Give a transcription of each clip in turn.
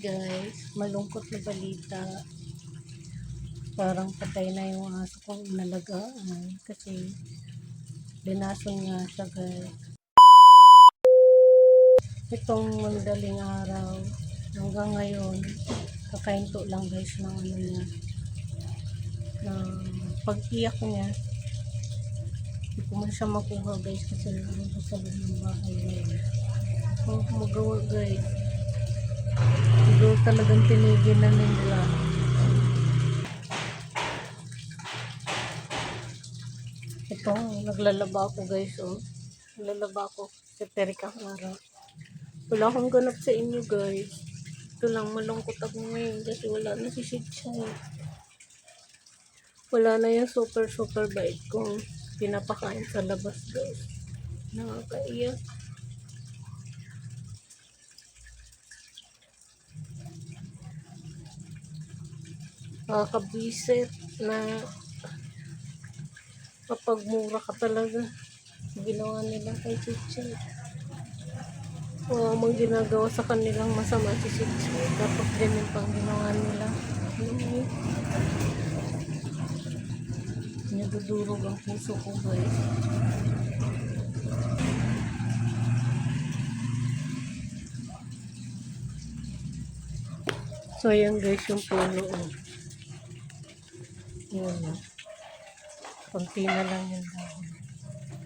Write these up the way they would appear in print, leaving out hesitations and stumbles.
guys, malungkot na balita. Parang patay na yung aso kong inalagaan kasi binason nga siya guys. Itong madaling araw hanggang ngayon kakainto lang guys ng ano niya, ng pag-iyak niya. Hindi ko man siya makuha guys kasi nandun sa loob ng bahay ngayon. Kung magawa guys, siguro talagang tinigil na nila. Ito, naglalaba ako guys, oh. Naglalaba ako sa terikang araw. Wala akong ganap sa inyo guys. Ito lang, malungkot ako ngayon kasi wala na si Shichay. Wala na yung super bait kong pinapakain sa labas guys. Nakakaiyak. Nakakabisit na kapag mura ka talaga ginawa nila kay Shichay. O mang ginagawa sa kanilang masama si Shichay, dapat ganyan pang ginawa nila. Nadudurog ang puso ko guys. So ayan guys yung puno, oh. Yun, oh. Kunti na lang yung dahon.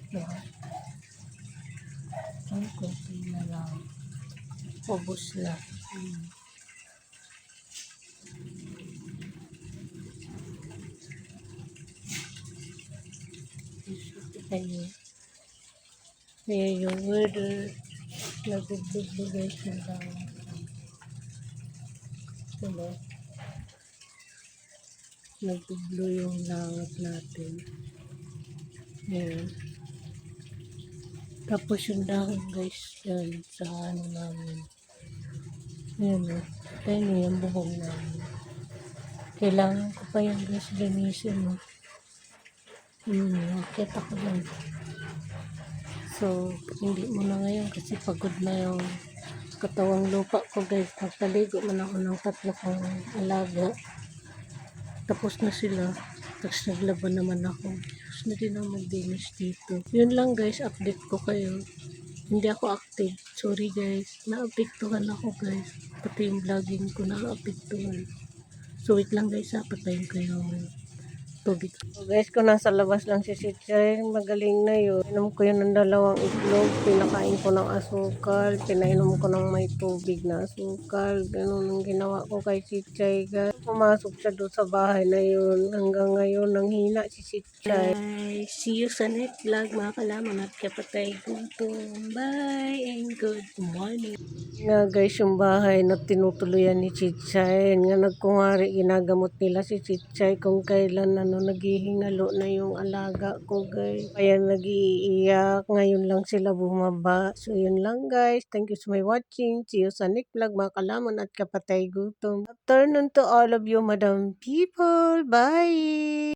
Diba? Kunti na lang. Ubus na. Ayan. Ayan yung weather. Nagbubog guys yung dahon. Diba? Nagbublo yung langit natin. Ayan. Tapos yung dahon guys yan sa ano namin. Ayan o. Ayan yung bubong namin. Kailangan ko pa yung guys linisin o. Nakita ko lang. So, hindi mo na ngayon kasi pagod na yung katawang lupa ko guys. Nagpaligo man ako ng 3 kong alaga. Tapos na sila. Tapos naglaban naman ako. Tapos na din ako mag-dinis dito. Yun lang guys, update ko kayo. Hindi ako active. Sorry guys. Naapektuhan ako guys. Pati yung vlogging ko naapektuhan. So wait lang guys ha. Patayin ko yung tubig. So guys, kung nasa labas lang si Shichay, magaling na yun. Inom ko yun ng 2 itlog. Pinakain ko ng asukal. Pinainom ko ng may tubig na asukal. Ganun ang ginawa ko kay Shichay guys. Pumasok siya doon sa bahay na yun. Hanggang ngayon, nanghina si Shichay. See you sa next vlog mga kalaman at kapatay gutom. Bye and good morning. Nga guys, yung bahay na tinutuluyan ni Shichay. Nga nagkungari, ginagamot nila si Shichay kung kailan naghihingalo na yung alaga ko guys. Kaya nag-iiyak. Ngayon lang sila bumaba. So yun lang guys. Thank you so much for watching. See you sa next vlog mga kalaman at kapatay gutom. Afternoon to all of you madam people. Bye!